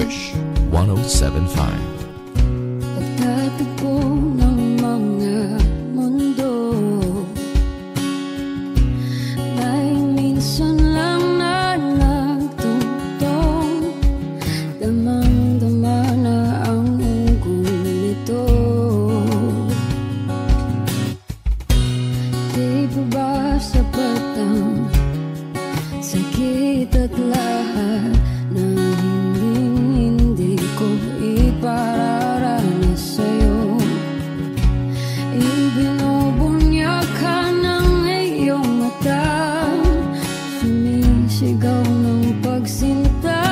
Wish 107.5. Pagtatagpo ng mga mundo, may minsan lang na nagtutong, damang-dama na ang unggoy nito. Di ba ba sapat ang sakit at lahat na hindi ko ipararanas sa'yo? Ibinubunyag ka ng iyong mata, sumisigaw ng pagsinta.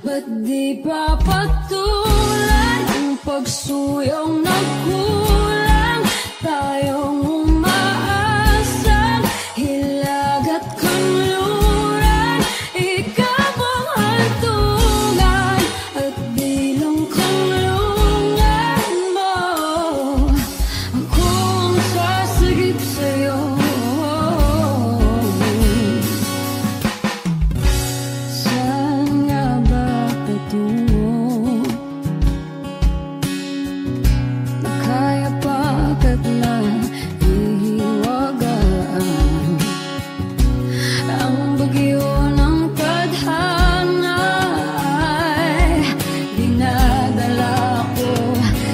Ba't di pa patulan ang pagsuyong na kulang? Tayong umaasang hilag at kanluran, ikaw ang hantungan at dilong kanlungan mo. Ako ang sasagip sa'yo. Saan nga ba patungo? Kaya pagkat na ihiwagaan ang bagyo ng tadhana ay dinadala ko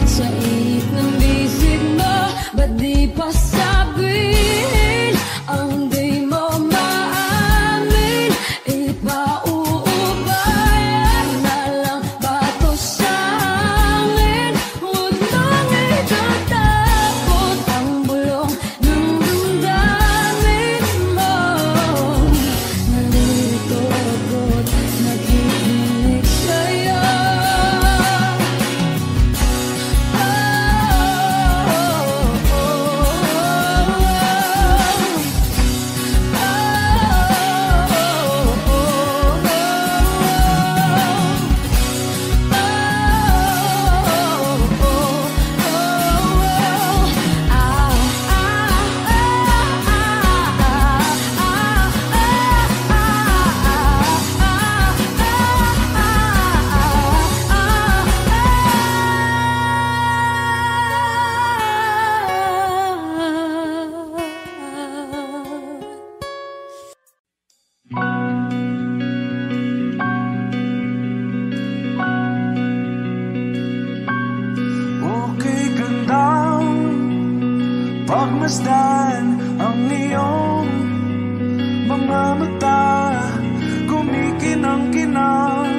sa init ng bisig mo. Ba't di pa sabihin ang di mo maamin? Ipauubayan na lang ba to sa akin? Huwag nang itatakot ang bulong ng damdamin mo. Nalilito ako't nakikinig sa'yo. Okay gandang pagmasdan ang iyong mga mata, kumikinang-kinang.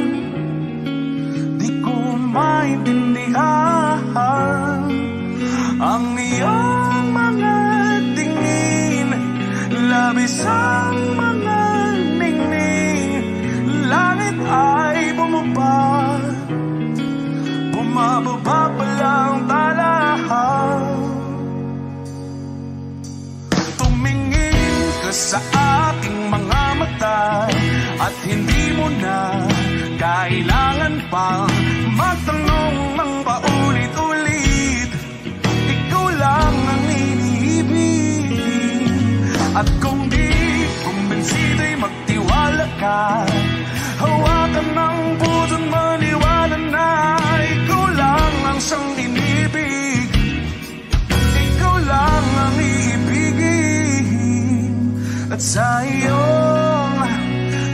Di ko maintindihan ang iyong mga tingin, labis ang mga ningning. Langit ay bumaba, bumababa pa lang talahan. Tumingin ka sa aking mga mata at hindi mo na kailangan pang magtanong ng paulit-ulit. Ikaw lang ang iniibig, at kung di kumbinsido'y magtiwala ka. Hawakan ng puso't maniwala na ikaw lang ang siyang inibig. Ikaw lang ang iibigin, at sa iyong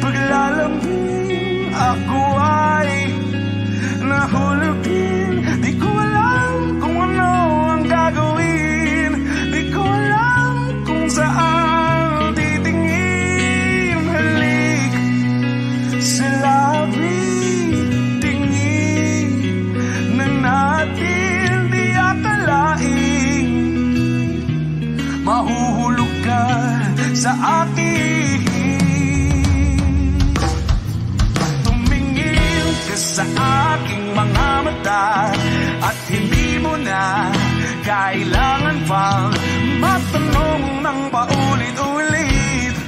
paglalambing ako ay nahulog din. Di ko alam kung ano ang gagawin, di ko alam kung saan titingin. Halik sa labi, tingin na natin di akalain. Mahuhulog ka sa akin. Tumingin ka sa aking mga mata at hindi mo na kailangan pang matanong ng paulit-ulit.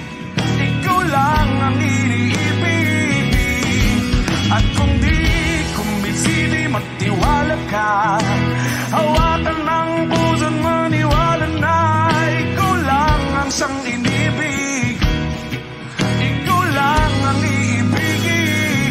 Ikaw lang ang iniibig, at kung di kumbinsido'y magtiwala ka. Hawakan ng puso't maniwala na ikaw lang ang siyang inibig. Ikaw lang ang iibigin.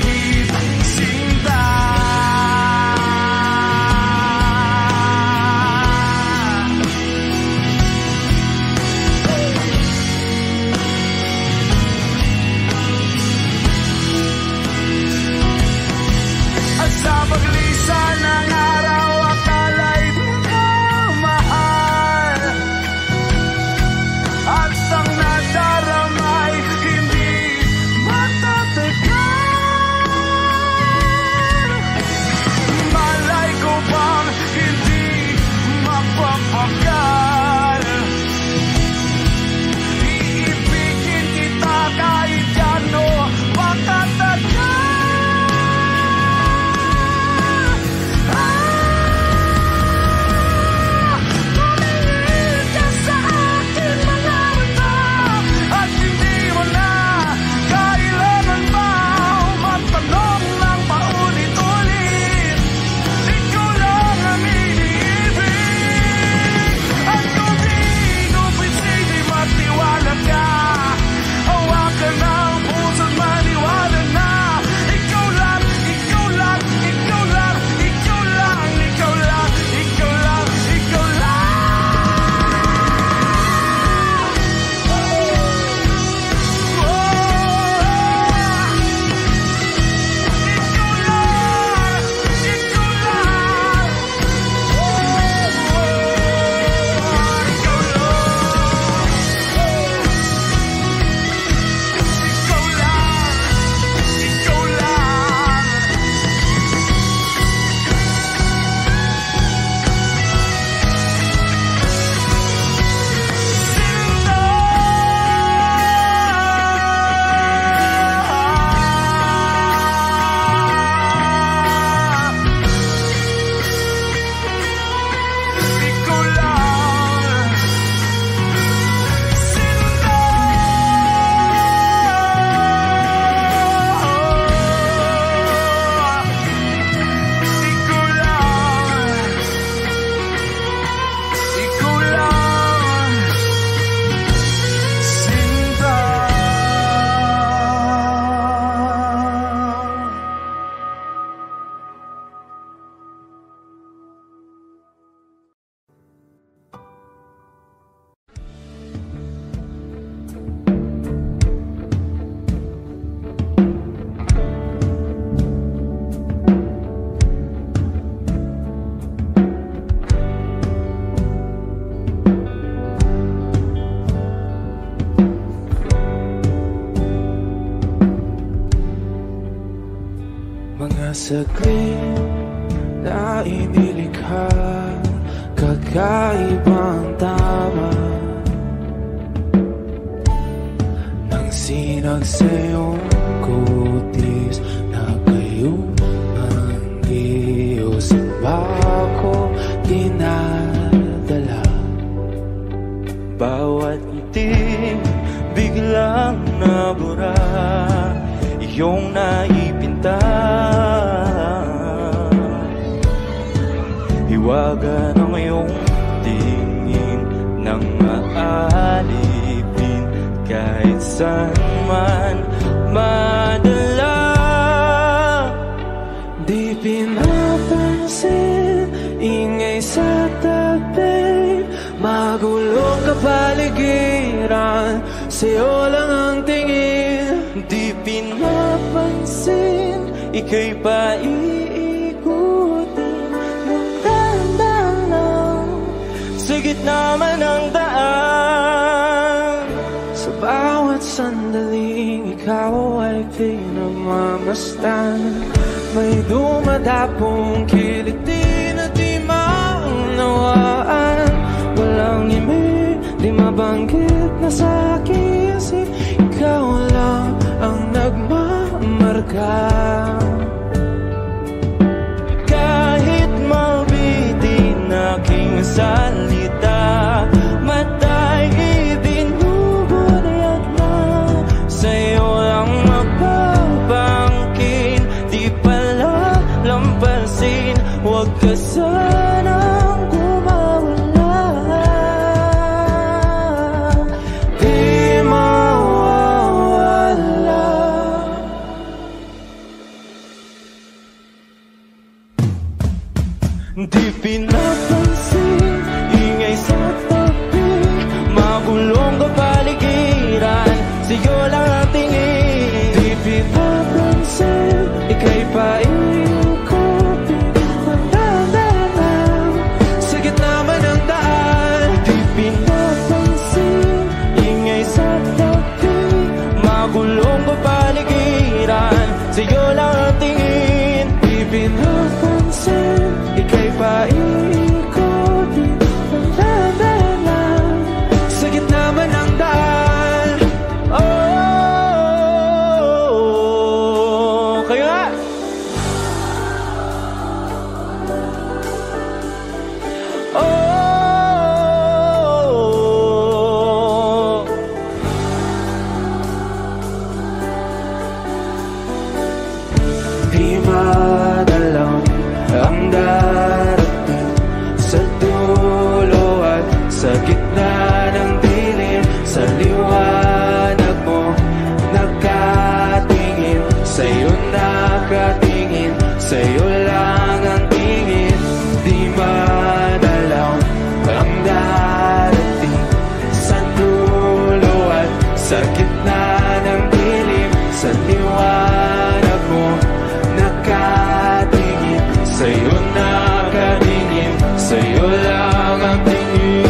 saglit na inilikha, kakaibang tama nang sinag sa iyong kutis na kayong Diyos ba ako dinadala? Bawat ngiti biglang nabura, iyong naipinta, hiwaga ng iyong tingin nang maalipin kahit saan man madala. Di pinapansin, ingay sa tabi, magulong kapaligiran, sa'yo lang ang tingin. Di pinapansin, ika'y paiikutin ng dahan lang sa gitna man ng daan. Sa bawat sandaling ikaw ay pinagmamasdan, may dumadapong kiliti na di maunawaan. Walang imig, di mabanggit na sa aking isip, ikaw lang ang nagmamarka. Kahit mabitin aking salita, matay ibinubunayat na, sa'yo lang magbabangkin. Di pala lampasin, huwag ka sanang gumawala. Di mawawala. Di pinapansin, ingay sa tabi, magulong kapaligiran, sa'yo lang ang tingin. Di pinapansin, ika'y paiikutin ng dahan sa gitna man ng daan. Di pinapansin, ingay sa tabi, magulong kapaligiran, sa'yo lang ang tingin. Di pinapansin, ika'y paiikutin ng dahan sa gitna man ng daan. Oh, kayo nga. Oh, di madalang ang darating sa dulo at sa gitna ng dilim, sa liwanag mo nakatingin, sa'yo nakatingin, sa'yo lang ang tingin. Di madalang ang darating sa dulo at sa gitna ng dilim, sa liwanag mo nakatingin, sa'yo nakatingin, sa'yo lang ang tingin.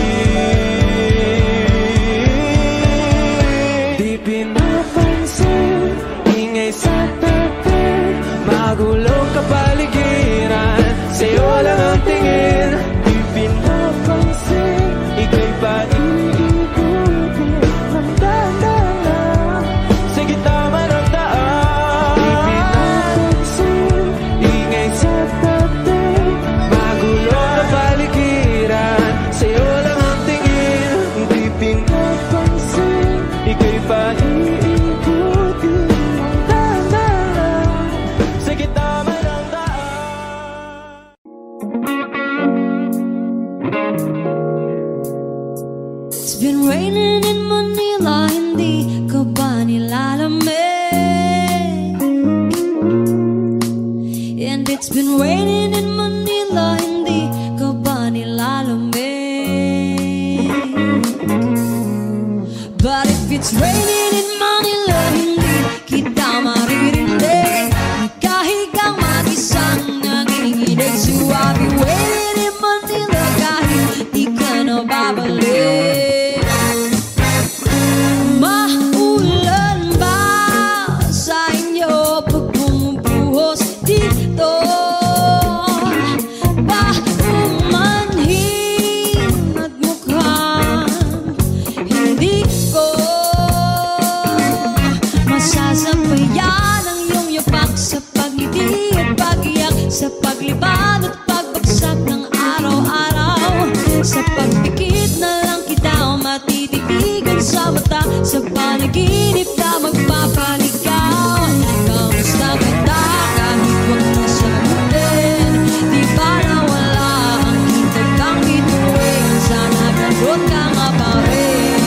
Di pinapansin, ingay sa tabi, magulong kapaligiran, sa'yo lang ang tingin. Di pinapansin, ika'y paiikutin ng dahan sa gitna man ng daan. Di pinapansin, ingay sa tabi, magulong kapaligiran, sa'yo lang ang tingin. Di pinapansin, ika'y paiikutin ng dahan sa gitna man ng daan. It's been raining in Manila, hindi ka ba nilalamig? And it's been raining in Manila, hindi ka ba nilalamig? But if it's raining in Manila, hindi kita maririnig. Nagkahigang mag-isang nanginginig. So I'll be waiting in Manila kahit di ka na babalik. Maulan ba sa inyo pag bumubuhos? Di Pahiyan ang iyong yapak sa pagngiti at pag-iyak, sa paglibad at pagbagsak ng araw-araw. Sa pagpikit na lang kita matititigan sa mata, sa panaginip na magpapaligaw. Kamusta kita kahit huwag na sagutin? Di ba nawala ang hintag kang bituin? Sana gano'n ka nga pa rin.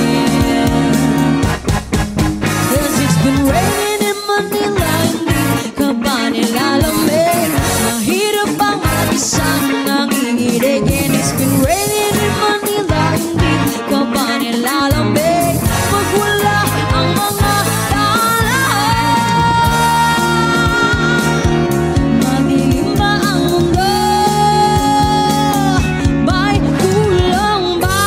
'Cause it's been raining in Manila, hindi ka ba nilalamig? Mahirap bang mag-isang nanginginig? And it's been raining in Manila, hindi ka ba nilalamig? Pag wala ang mga daan, madilim ba ang mundo? Ba'y kulang ba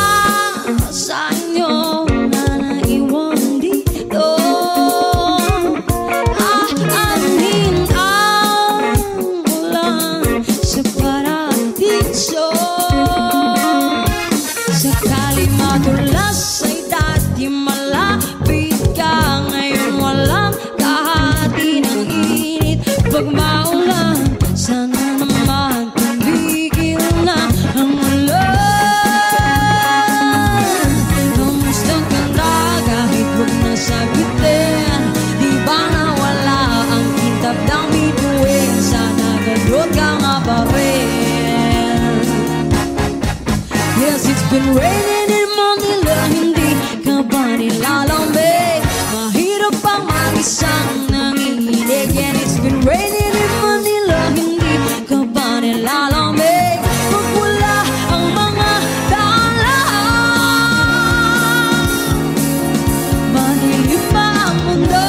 sa inyo na naiwan dito? Aanhin ang ulan sa paradiso. Sakali madulas ay dati malapit ka, ngayon walang kahati ng init. Pag maulan, sana naman tumigil na ang ulan. Kamusta ka na kahit huwag na sagutin? Di ba nawala ang kitab ng bituin? Sana gano'n ka nga pa rin. Yes, it's been raining in Manila, hindi ka ba nilalamig? Mahirap pang mag-isang nanginginig. And it's been raining in Manila, hindi ka ba nilalamig? Pag wala ang mga daan, madilim pa ang mundo.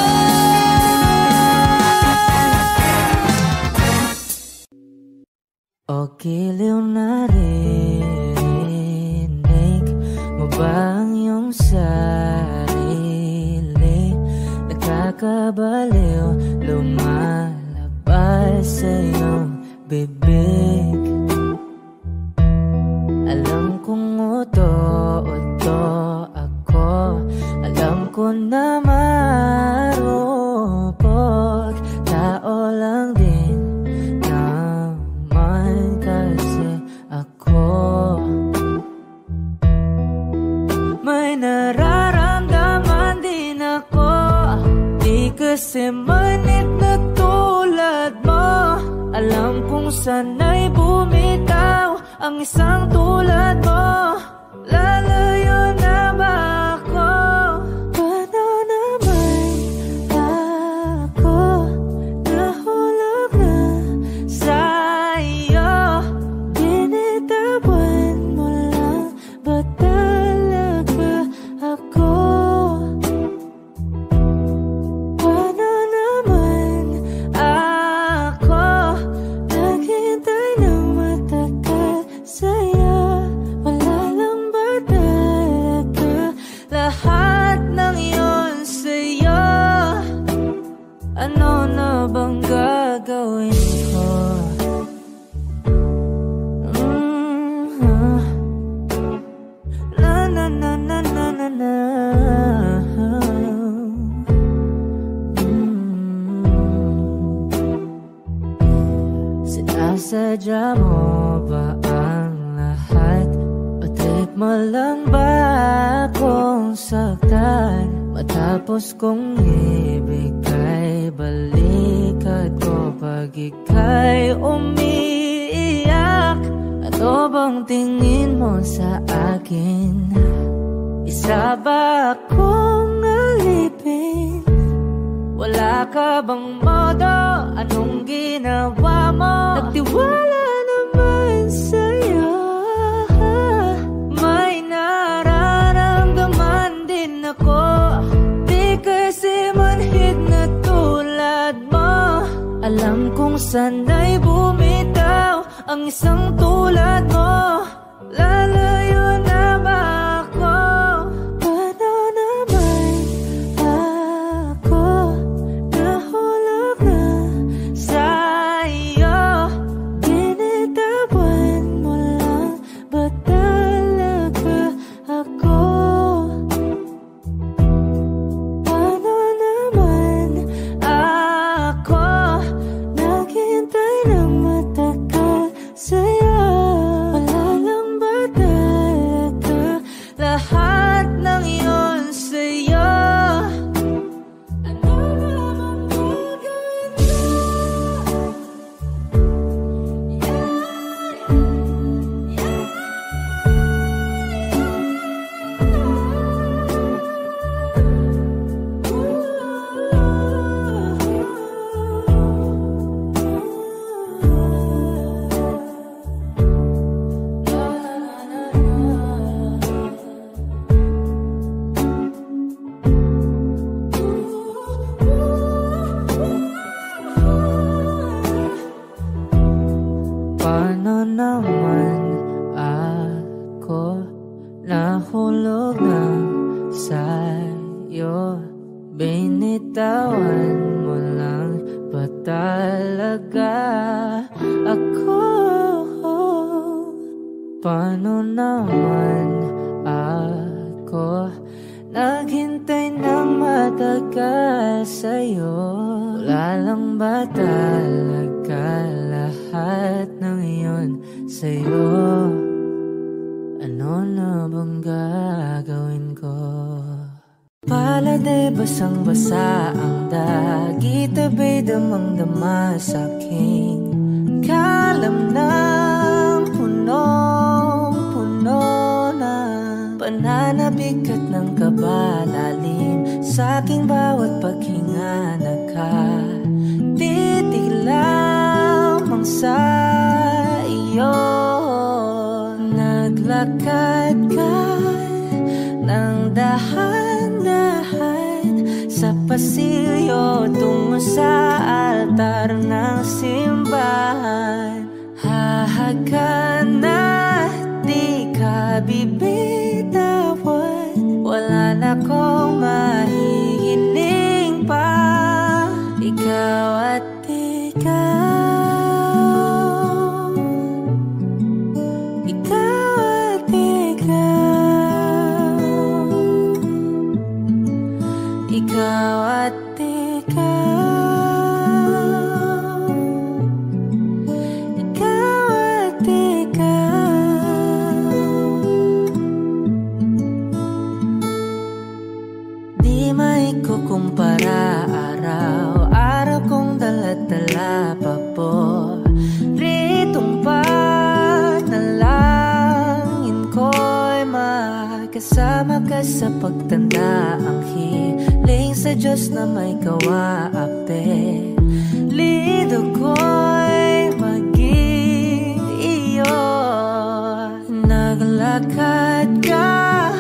O giliw na rinig mo ba ang iyong sarili? Nakakabaliw, lumalabas sa iyong bibig. Alam kong uto-uto ako, alam ko na marupok, tao lang din naman kasi ako. May nararamdaman din ako, di kasi manit na tulad mo. Alam kong sana'y bumitaw ang isang tulad mo. Lalayo na ba ako? Paano naman ako nahulog na sa'yo? Binitawan mo lang ba talaga ako? Paano naman ako naghintay ng matagal sa'yo? Wala lang ba talaga lahat ng iyon sa'yo? Ano na bang gagawin ko? Na na na na na na na. Sinasadya mo ba ang lahat? O trip mo lang ba akong saktan? Matapos kong ibigay balikat ko pag ika'y umiiyak. Ano bang tingin mo sa akin? Isa ba akong alipin? Wala ka bang modo? Anong ginawa mo? Nagtiwala naman sa'yo. May nararamdaman din ako, di kasi manhid na tulad mo. Alam kong sana'y bumitaw ang isang tulad mo. Lalayo na ba ako? Paano naman ako nahulog na sa'yo? Binitawan mo lang ba talaga ako? Paano naman ako talaga ako? Paano naman ako naghintay ng matagal sa'yo? Wala lang ba talaga lahat ng iyon sa'yo? Ano na bang gagawin ko? Pala'y basang-basa ang dagit, abay damang-dama sa'king kalamnan. Punong-puno na pananabik at ng kabalalim sa'king bawat paghinga. Nakatitig lamang sa iyo. Naglakad ka ng dahan-dahan sa pasilyo tungo sa altar ng simbahan. Hahagan at di ka bibitawan, wala na kong mahihiling pa. Ikaw at ikaw, ikaw at ikaw, ikaw at ikaw, ikaw at ikaw. Di maikukumpara araw-araw kong dala-dala pa po ritong panalangin ko'y makasama ka sa pagtanda. Ang hiling sa Diyos na may kawaape, lido ko'y maging iyo. Naglakad ka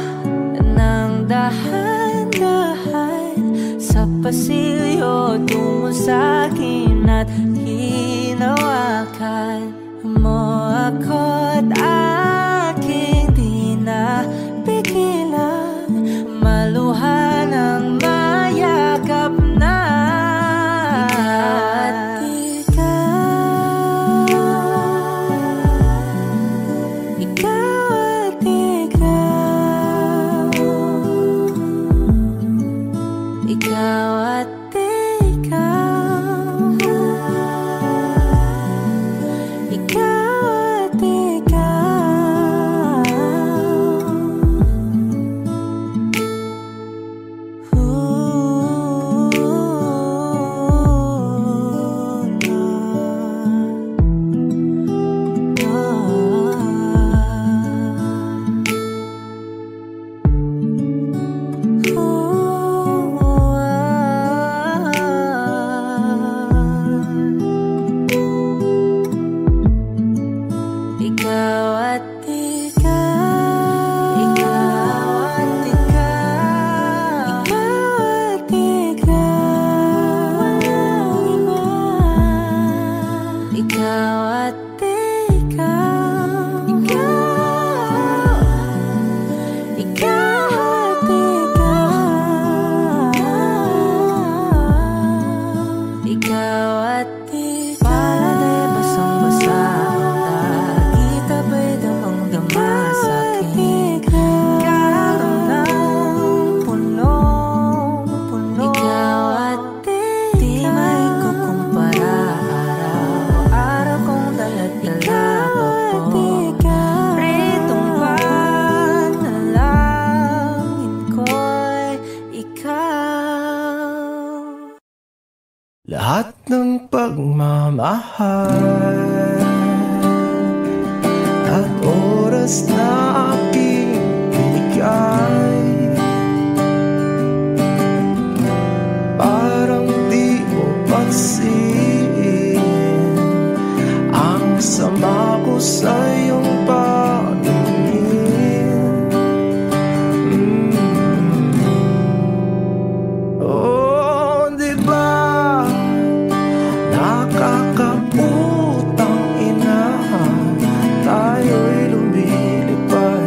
ng dahan-dahan sa pasilyo tungo sa'kin at hinawakan mo ako't aking di napigilan, maluhan ang mayakap na. Ikaw at ikaw, ikaw at ikaw, ikaw at ikaw. Ikaw at ikaw, ikaw at ikaw, ikaw at ikaw, walang iba. Ikaw at ikaw, ikaw, ikaw at ikaw, ikaw at ikaw. Pala'y basang-basa ang dagit, abay damang-dama sa'king kalamnan. Punong-puno, ikaw at ikaw, di maikukumpara araw-araw kong dala-dala pa po ritong panalangin ko'y ikaw. Lahat ng pagmamahal at oras na aking binigay, parang di mo pansin ang sama ko sa iyong paningin. Oh, di ba nakakaputang ina, tayo'y lumilipad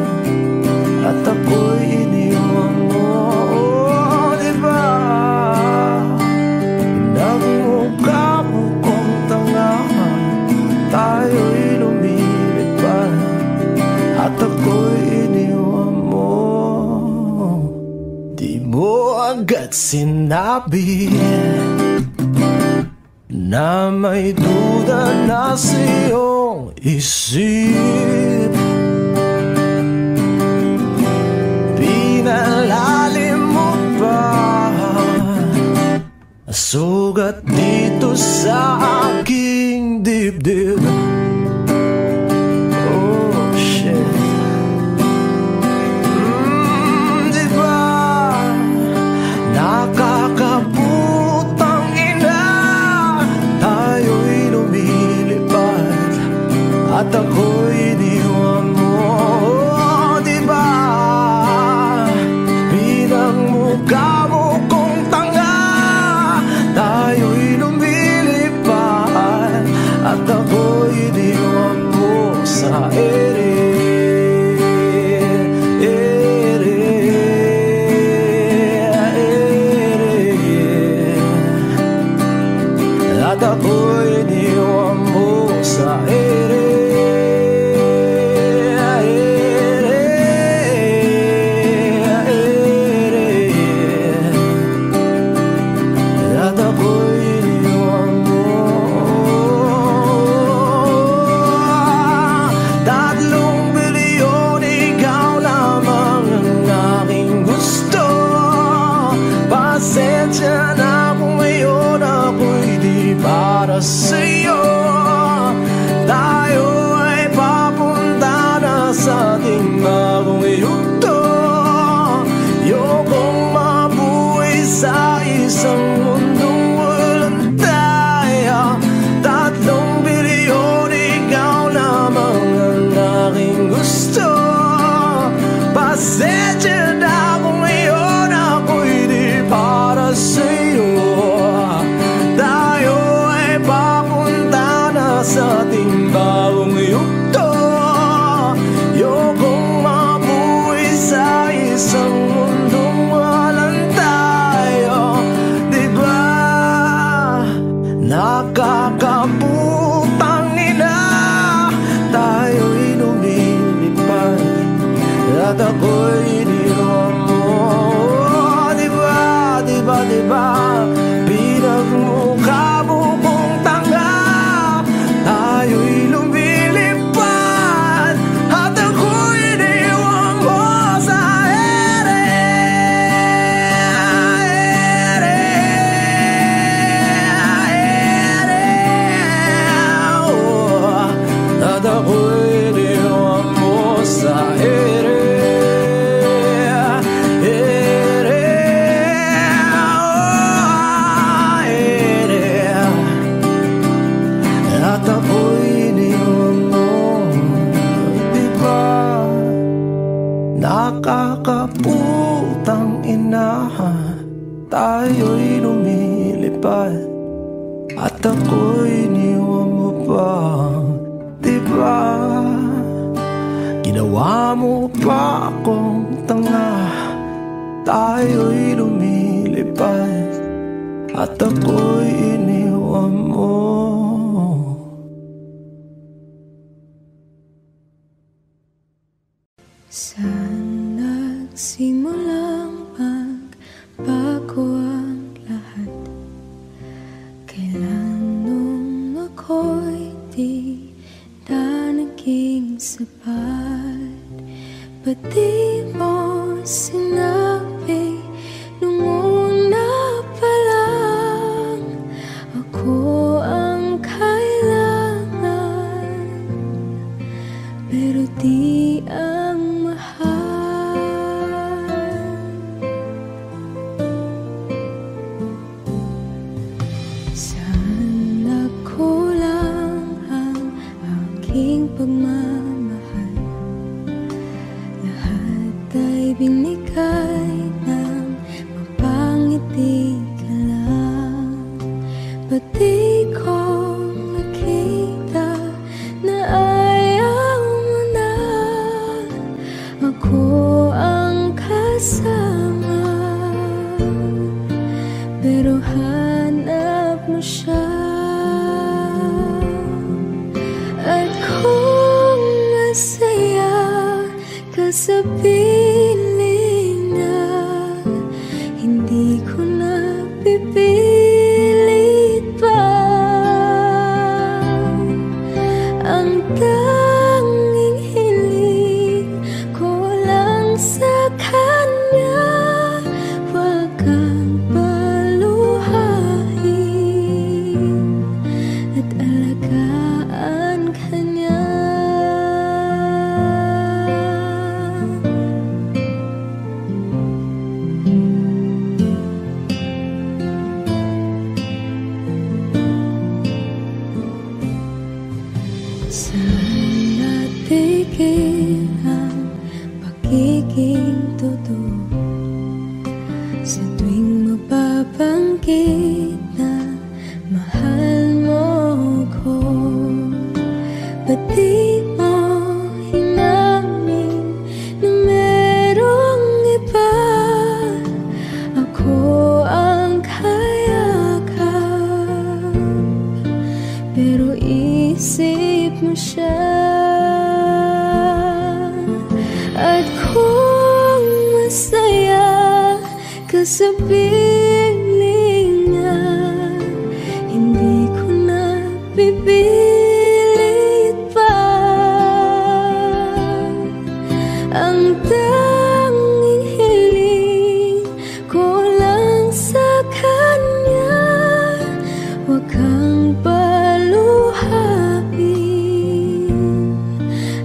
at ako'y iniwan mo. Oh, di ba nagmukha mo sabi na may duda na sa iyong isip. Pinalalim mo pa sugat dito sa aking dibdib. Oh shit. Diba nakakabutang ina, tayo'y lumilipad at ako'y iniwan mo. Oh, diba pinagmukha mo kong tanga, tayo'y lumilipad at ako'y iniwan mo sa ere. At ako'y iniwan mo sa ere. At ako'y iniwan mo. 3 bilyon, ikaw lamang ang aking gusto. Pasensya na kung ngayon ako'y di para sa'yo. Tayo ay papunta na sa ating bagong yugto. Ayokong mabuhay sa isang mundong walang tayo. 3 bilyon, ikaw lamang ang aking gusto. Pasensya na kung ngayon ako'y di para sa'yo. Tayo ay papunta na sa ating bagong yugto. Ayokong mabuhay sa isang mundong walang tayo. Diba nakakabutang ina, tayo'y lumilipad at ako'y iniwan mo. Diba, diba, diba pinagmukha mo kong tanga, tayo'y lumilipad at ako'y iniwan mo sa ere. Oh, at ako'y iniwan mo sa ere. At ako'y iniwan mo. Diba nakakaputang ina, tayo'y lumilipad at ako'y iniwan mo pa. Diba ginawa mo pa akong tanga, tayo'y lumilipad at ako'y iniwan mo. Saan nagsimulang magbago ang lahat? Kailan nung ako'y di na naging sapat? Ba't di mo sinabi nung una pa lang ako ang kailangan, pero di ang mahal? Saan nagkulang ang aking pagmamahal? Lahat ay binigay ng mapangiti ka lang. Ba't di ko nakita na ayaw mo na ako ang kasama, pero hanap mo siya? At kung masaya ka sa piling na, hindi ko na isip mo siya. At kung masaya ka sa piling niya, hindi ko na pipilit pa. Ang tanging hiling ko lang sa kanya, huwag kang paluhain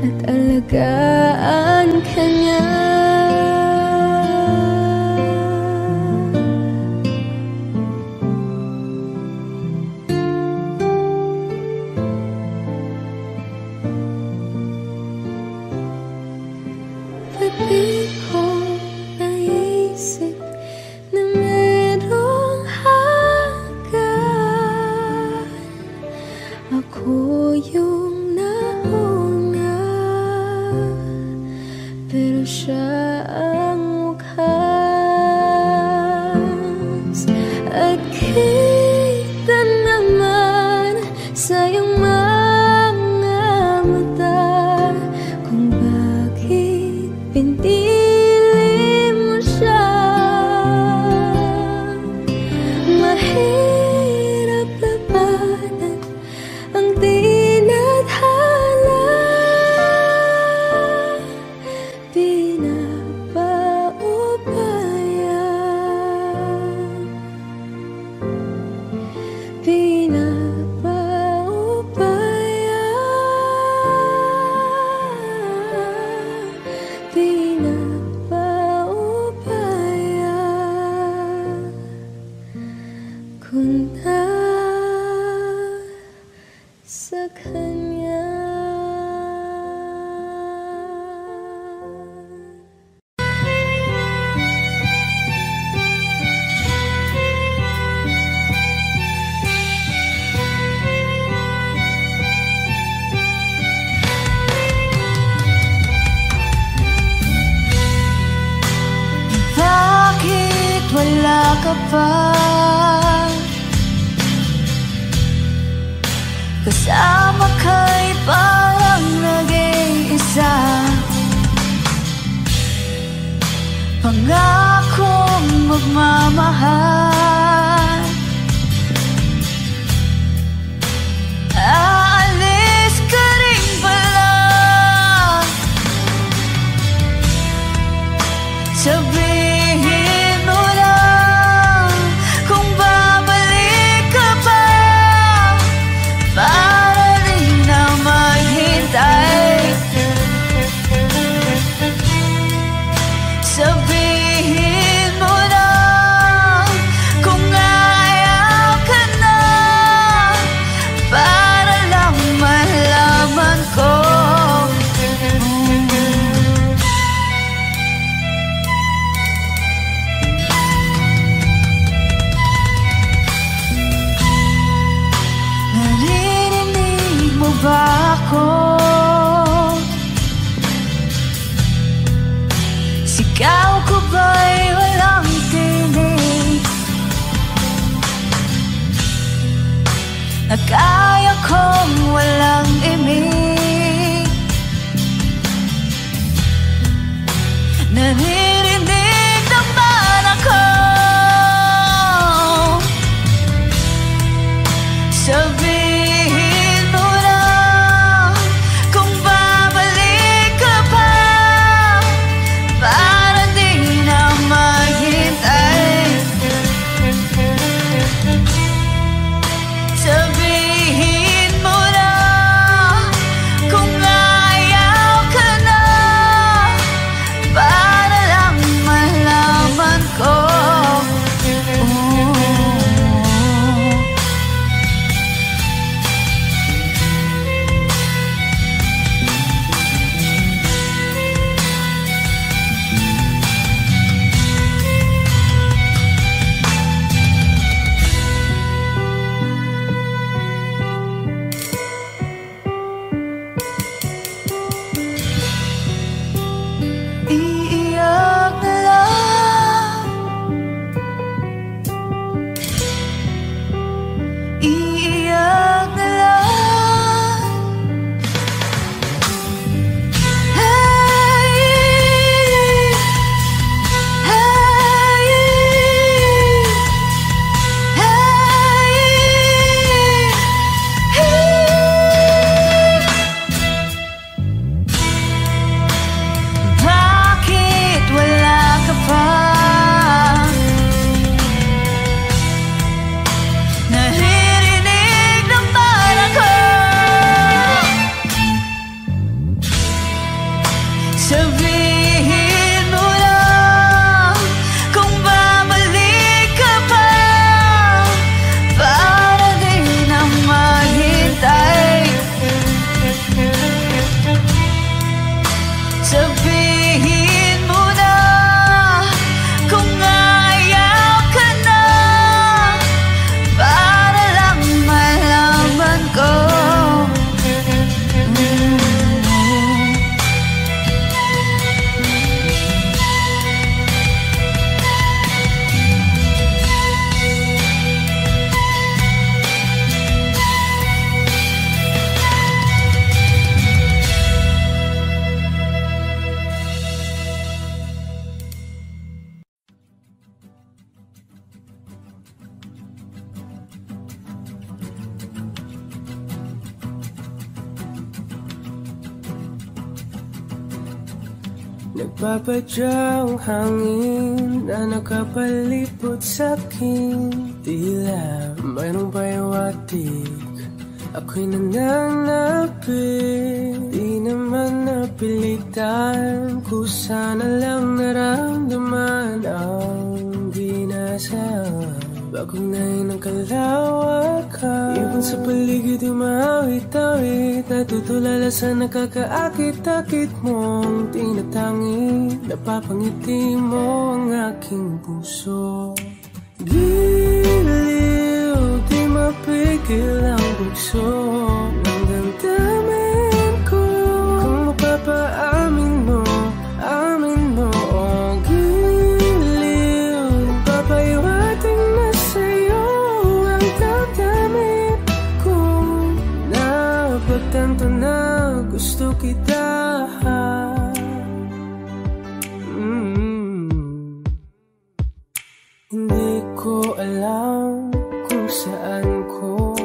at alagaan ka niya. Pati ko naisip na merong hanggan, ako yung nauna, pero siya ang wakas. At kita naman sa iyong mga mata kung bakit pinili mo siya. Mahirap labanan ang tinadhana, punta sa kanya. Bakit wala ka pa? Kasama ka'y parang nag-iisa. Pangakong magmamahal, aalis ka rin pala. Sabihin mo lang kung babalik ka pa, para rin na maghintay. Sabihin mo lang kung ayaw ka na, para lang malaman ko. Naririnig mo ba ako? Sigaw ko ba'y walang tinig? Na kaya kong walang imig? Naririnig naman ako. Sabihin mo lang kung babalik ka pa, para di na maghintay. Sabihin mo lang kung ayaw ka na, para lang Nagpapadyang hangin na nakapalipot sa'kin. Tila mayroong payawatig, ako'y nananapit. Di naman napilitan, kusana lang naramdaman ang binasa. Bagong nahin ng kalawakan, ibon sa paligid umawit-awit, natutulala sa nakakaakit-akit mong tinatangi. Napapangiti mo ang aking puso. Giliw, di mapigil ang bugso ng damdamin ko. Kung mapapaamin mo, amin mo. Oh, giliw, papahiwating na sa'yo ang damdamin ko. Napagtanto na gusto kita. Hindi ko alam kung saan ko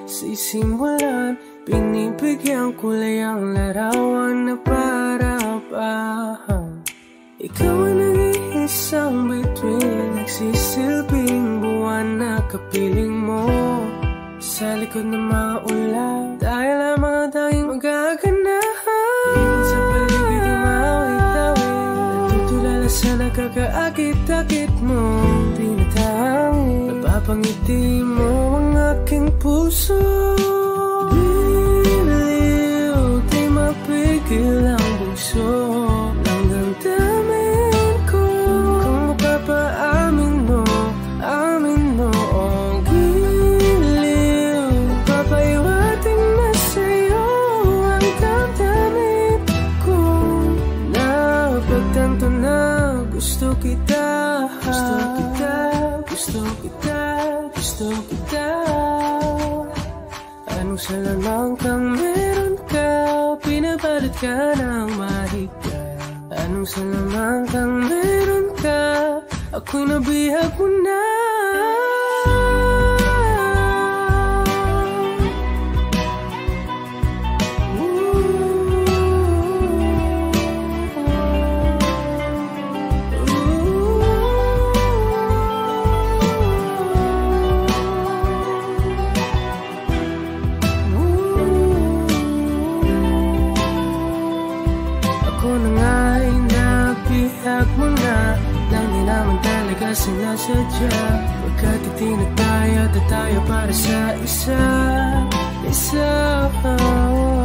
sisimulan. Pinibigyan kulay ang larawan na para-parahan. Ikaw ang nag-iisang bituin, nagsisilbing buwan na kapiling mo. Sa likod ng mga ulan, tayo lamang ang tanging magaganahan. Ibon sa paligid umawit-awit, natutulala sa nakakaakit-akit mo. Napapangiti mo ang aking puso. Giliw, di mapigil ang bugso ng damdamin ko. Kung mapapaamin mo, amin mo. Oh, giliw, papahiwating na sa'yo ang damdamin ko. Napagtanto na gusto kita. Gusto kita, gusto kita, gusto kita. Anong salamang kang meron ka, pinapalit ka ng mahika. Anong salamang kang meron ka, ako'y nabihag mo na. Sinasadya, pagkat itinag tayo at tayo para sa isa.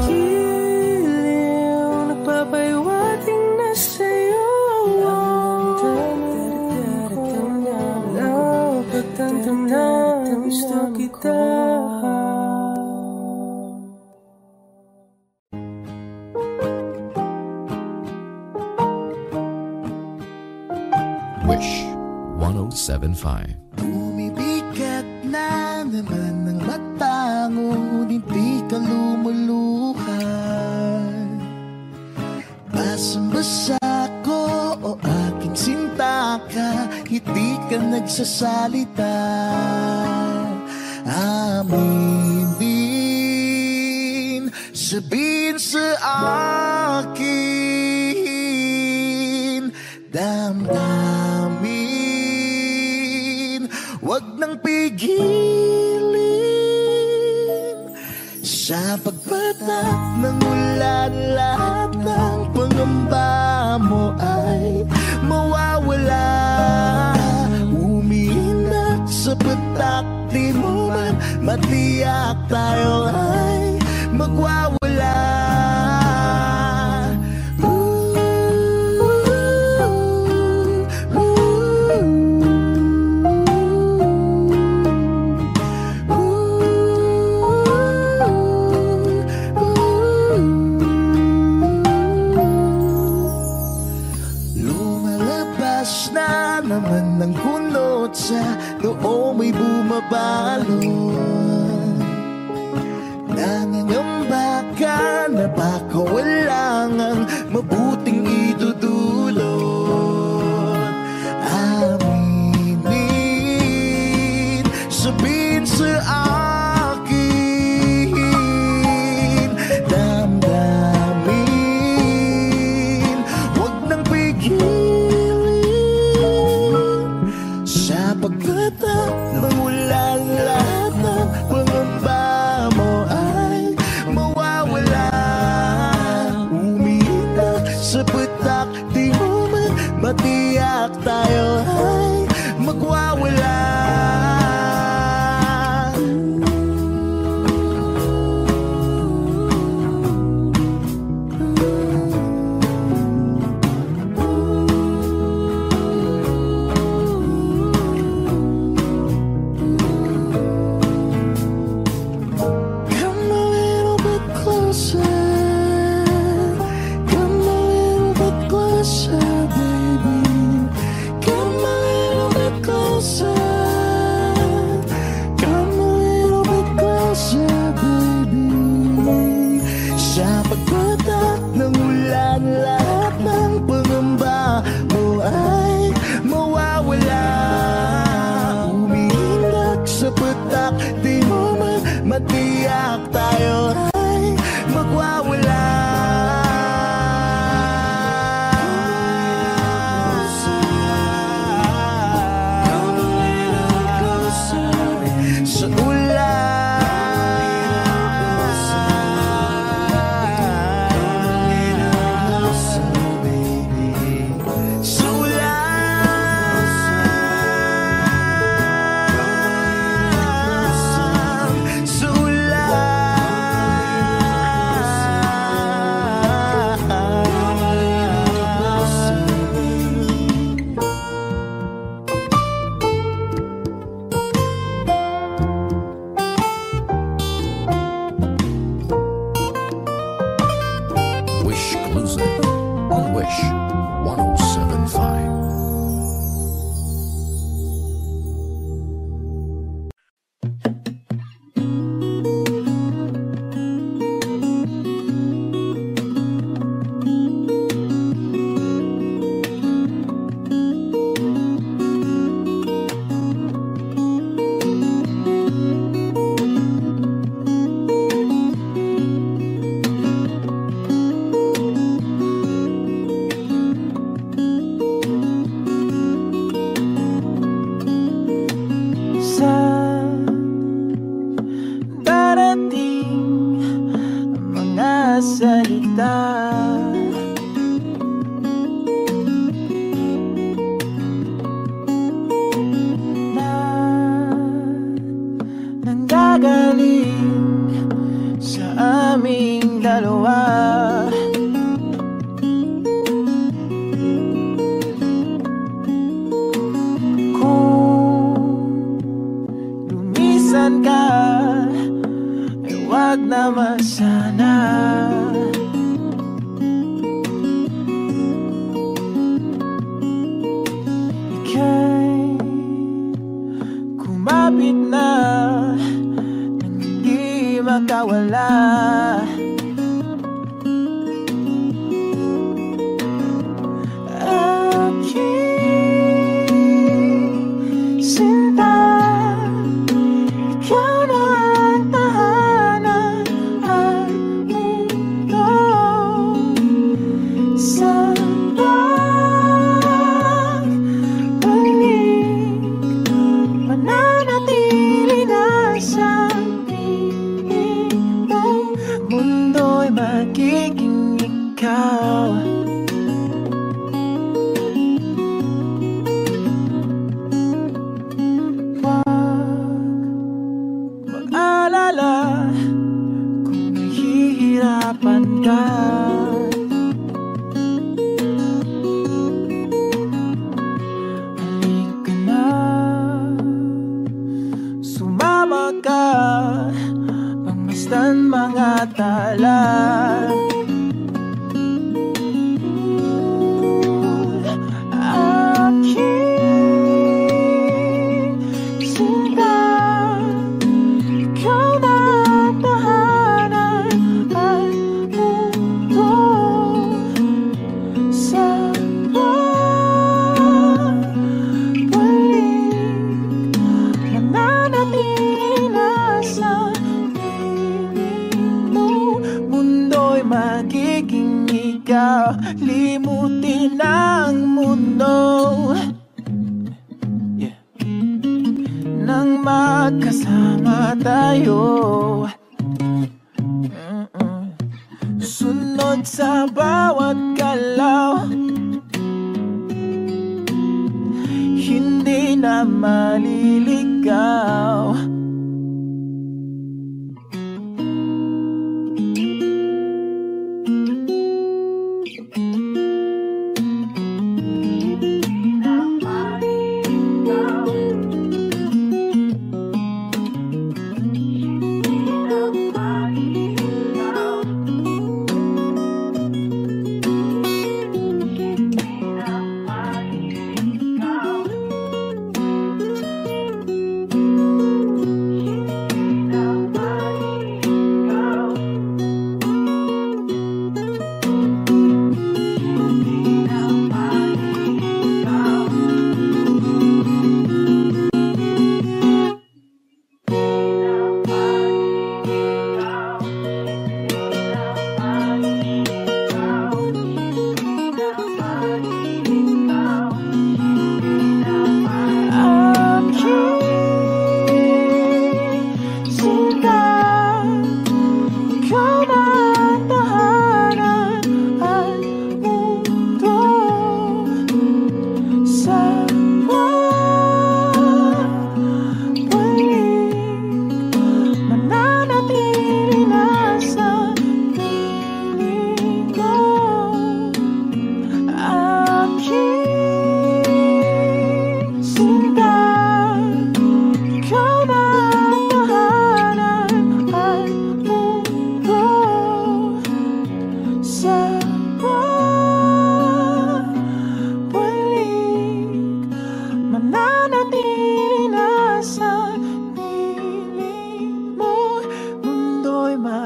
Giliw, nagpapahiwating na sa'yo. Napagtanto na gusto kita. Wish 107.5. Bumibigat na naman ang mata, ngunit di ka lumuluhan. Basang-basa ko o aking sinta ka, hindi ka nagsasalita. Amin, sabihin sa akin, damdamin, wag nang pigilin. Sa pagpatak ng ulan, lahat ng pangamba mo ay mawawala. Umiinak sa patak, di mo man matiyak, tayo ay magwawala. Naman ng kunot sa noo may bumabalon. Nangangamba ka na ba tiyak tayo ay magwawala. Sa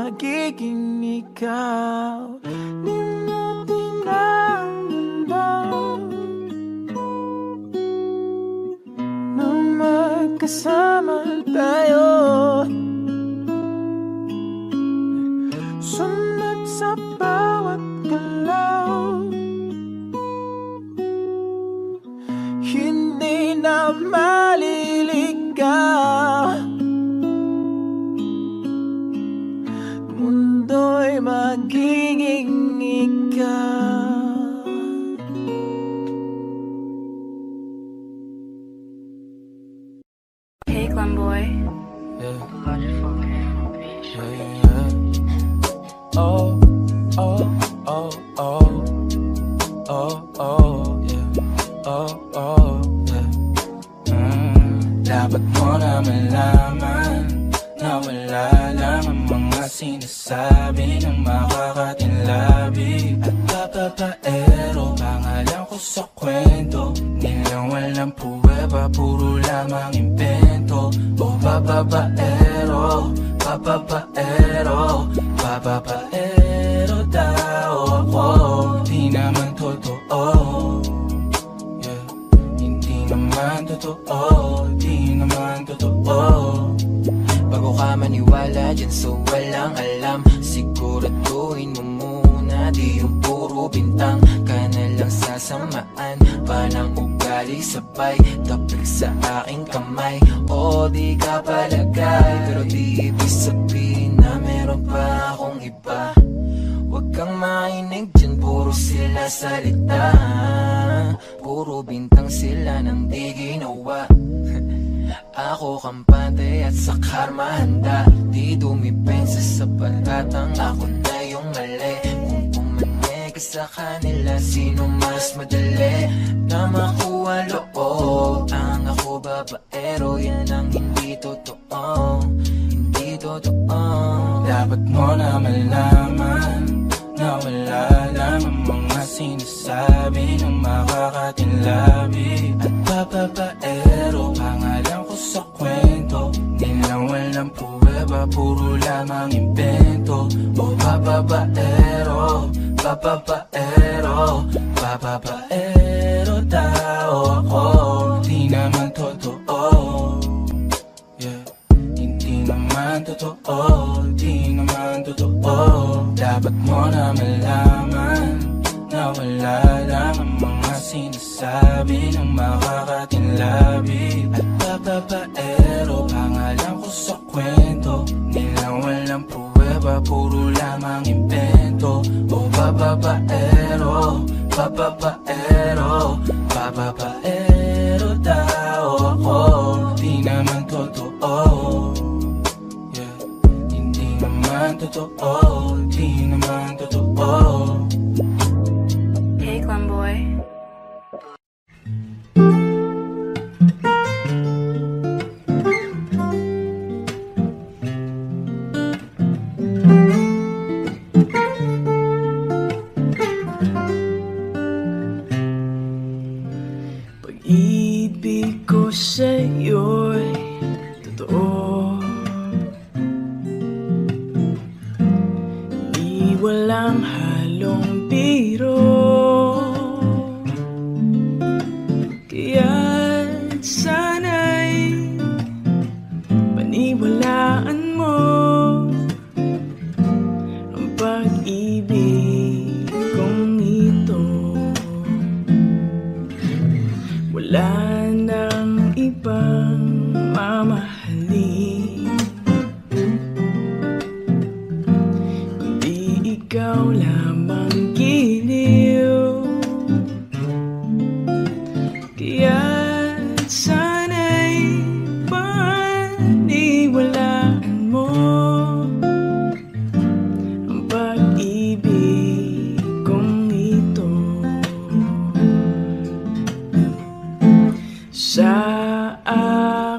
magiging ikaw. Di natin ang mundo nang magkasama tayo. Sunod sa bawat galaw, hindi na maliligaw. Mundo'y magiging ikaw. Hey, Glenboy. Yeah. Oh, oh, oh, oh, oh, oh, yeah. Oh, oh, yeah. Dapat mo na malaman na wala lang ang mga sinasabi ng makakatinlabi at papapaero. Pangalan ko sa kwento, nilang walang puweba, puro lamang invento. O papapaero, papapaero, papapaero daw ako. Di naman totoo, yeah. Hindi naman totoo, di naman totoo. Bago ka maniwala dyan so walang alam, siguraduhin mo muna di yung puro bintang. Ka na lang sasamaan pa ng ugali sabay tapik sa aking kamay. O di ka palagay, pero di ibig sabihin na meron pa akong iba. Huwag kang makinig dyan, puro sila salita, puro bintang sila nang di ginawa. Ako kampante at sa karma handa, di dumipensa sa patatang ako na yung mali. Kung pumanig ka sa kanila, sino mas madali na makuha loob? Ang ako babaero, yan ang hindi totoo, hindi totoo. Dapat mo na malaman na wala lang ang mga sinasabi ng makakatinlabi at papapaero. Pangalan ko sa kwento, nilang walang puweba, puro lamang invento. O papapaero, papapaero, papapaero daw ako. Di naman totoo, yeah. Hindi naman totoo, di naman totoo. Dapat mo na malaman na wala lang ang mga sinasabi ng makakatinlabi at papapaero. Pangalan ko sa kwento, nilang walang puweba, puro lamang invento. O papapaero, papapaero, papapaero daw ako. Di naman totoo, yeah. Hindi naman totoo, di naman totoo. Hey, Glenboy. Pag-ibig ko sa'yo'y totoo, di walang halong biro. Kaya't sana'y paniwalaan mo ang pag-ibig kong ito. Wala nang ibang mamahalin kundi ikaw lamang giliw. Kaya't sana'y paniwalaan mo ang pag-ibig kong ito. Sa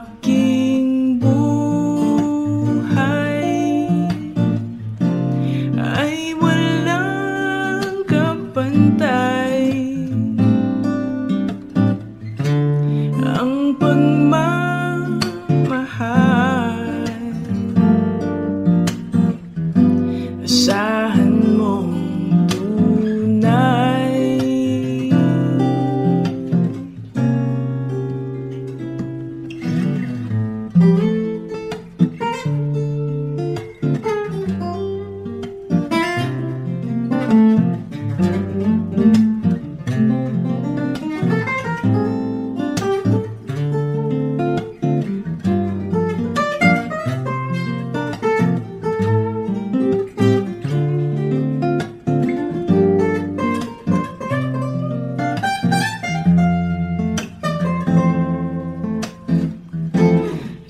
aking buhay ay walang asahan mong tunay.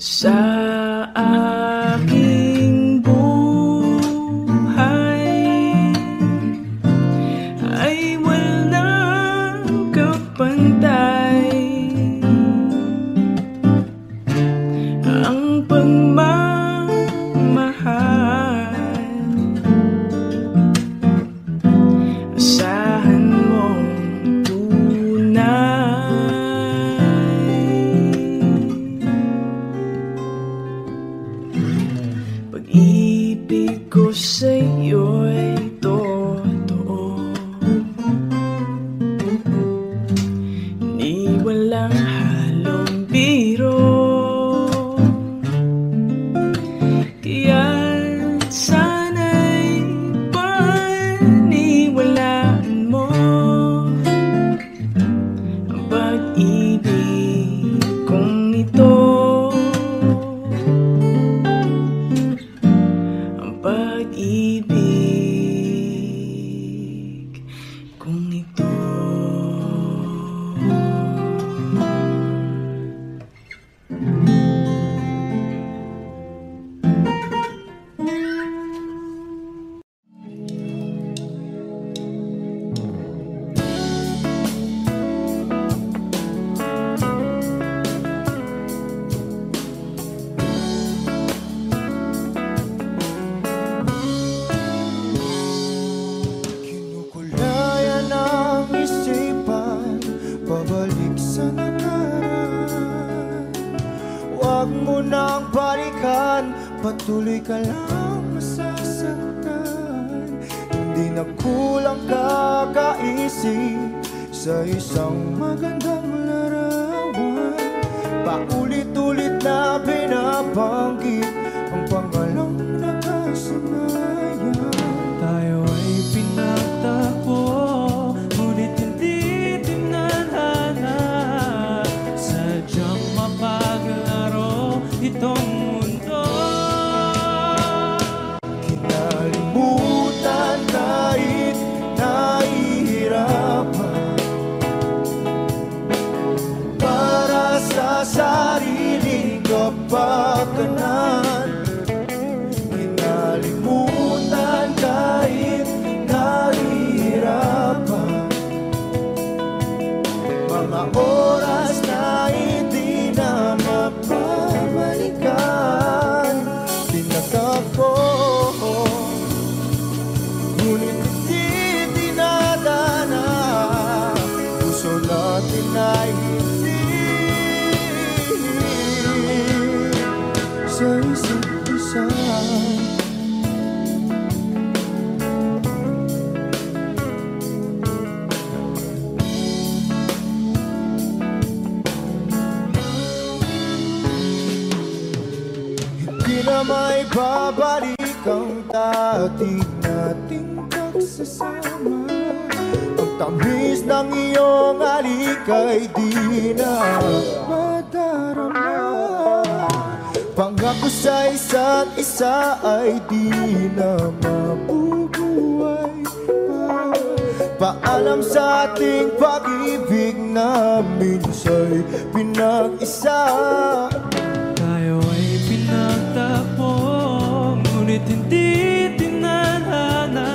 Sa aking buhay ay walang kapantay ang pagmamahal. Asahan mong tunay. Pag-ibig ko sa'yo'y totoo, ni walang halong biro. Kaya't sana'y paniwalaan mo ang pag-ibig kong ito. Pag-ibig kung ito. Pabalik sa nakaraan, huwag mo nang balikan, patuloy ka lang masasaktan. Hindi na kulang kakaisip sa isang magandang larawan. Paulit-ulit na binabanggit ang pangalang nakasanayan. Tayo ay pinagtagpo, ngunit hindi sadyang mapaglaro itong mundo. Kinalimutan kahit nahihirapan, para sa sariling kapakanan. Kinalimutan kahit nahihirapan, mga oras na hindi na mapabalikan. Tinatag ko, ngunit hindi dinadana. Puso natin ay hindi sa isa't isa. Na may babalik ang dati nating pagsasama. Ang tamis ng iyong halik ay di na madarama. Pangako sa isa't isa ay di na mabubuhay pa. Paalam sa ating pag-ibig na minsa'y pinag-isa. Tayo ay pinagtagpo, ngunit hindi tinadhana.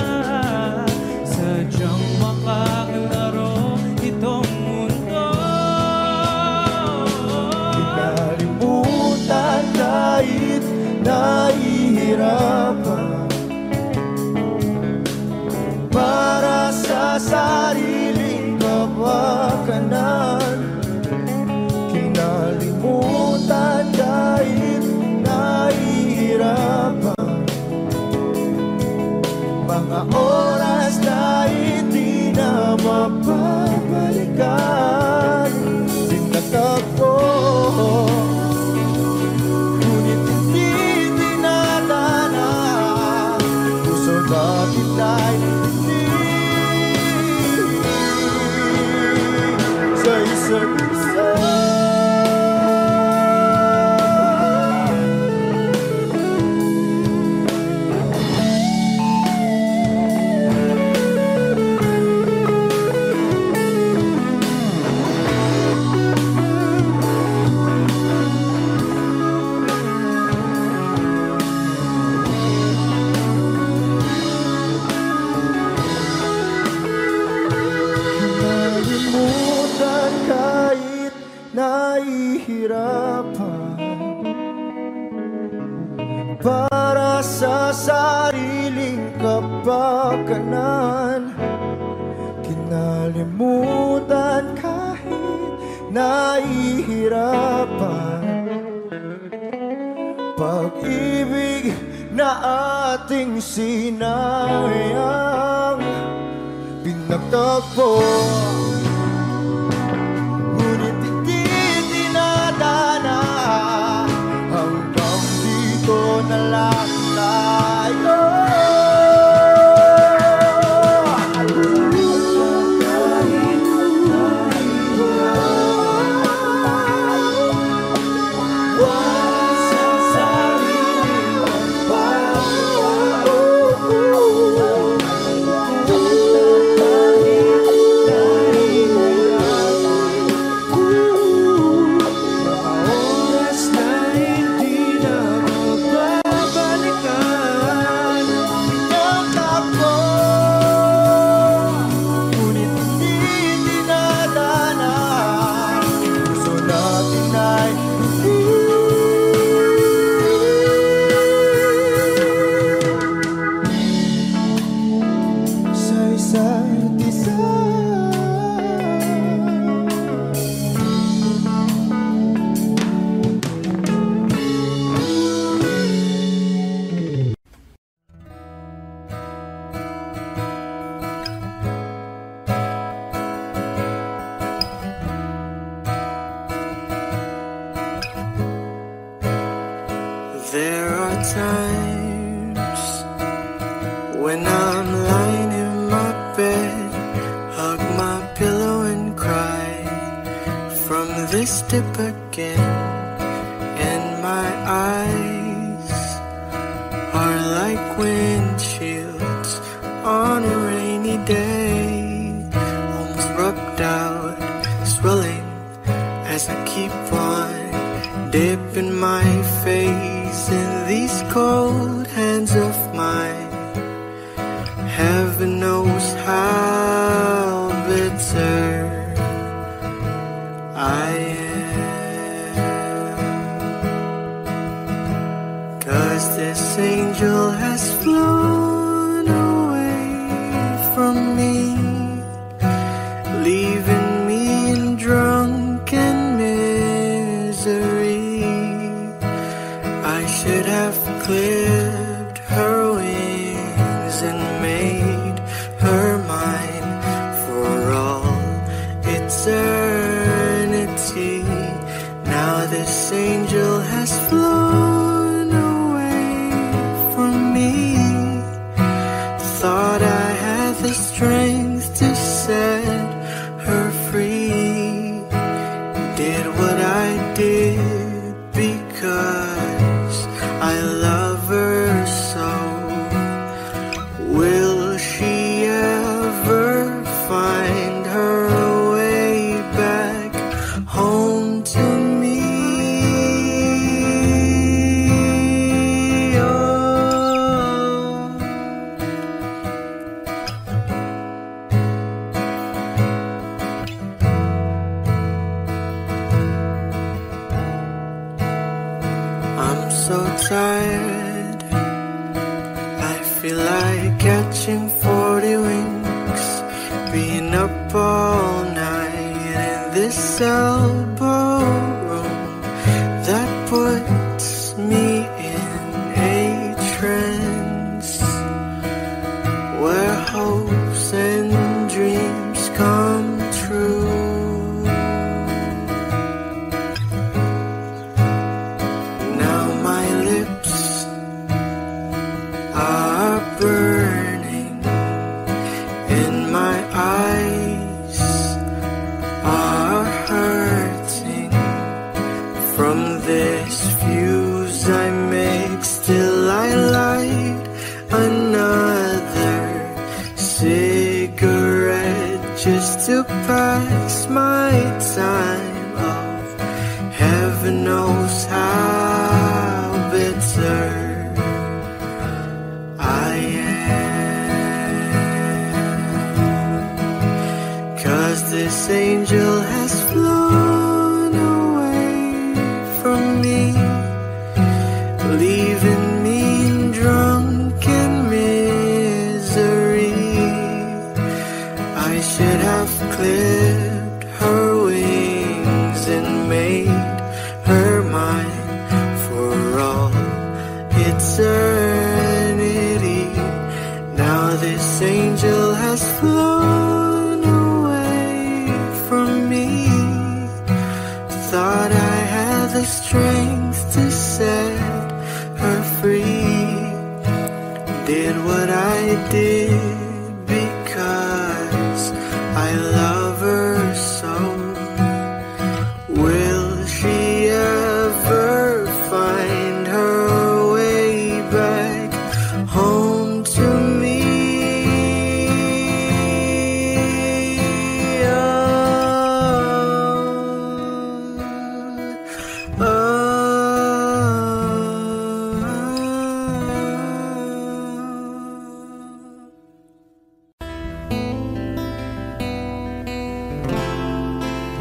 Sadyang makaglaro itong mundo. Kinalimutan kahit nahihirapan, para sa sariling kapakanan. Kinalimutan kahit nahihirapan, mga oras na hindi na mapapalikan. Tinatagpo, ngunit hindi dinadana. Puso natin ay hindi sa isa't isa. Para sa sariling kapakanan, kinalimutan kahit nahihirapan. Pag-ibig na ating sinayang, pinagtagpo, ngunit hindi dinadana. Hanggang dito na lang tayo. There are times when I'm lying in my bed, hug my pillow and cry from this dip again, and my eyes are like windshields on a rainy day, almost rubbed out, swelling as I keep on dipping my face in these cold hands of mine. Heaven knows how bitter I am, 'cause this angel has flown away from me, leaving me in drunken misery. I should have clipped her wings and made her mine for all eternity. Now this angel has flown away from me. Thought I had the strength to set her free. Did what I did because I love her so. Will she ever find her way back home to me? Oh. I'm so tired, I feel like catching 40 winks, being up all night in this elbow room that puts me in a trance. burning and my eyes are hurting from this fuse I make. Still I light another cigarette just to pass my time. Oh, heaven knows how bitter I am, 'cause this angel has flown away from me, leaving me in drunken misery. I should have clipped her wings and made her mine for all eternity. Now this angel has flown away from me. Thought I had the strength to set her free. Did what I did because I love her so. Will she ever find her way back home to me?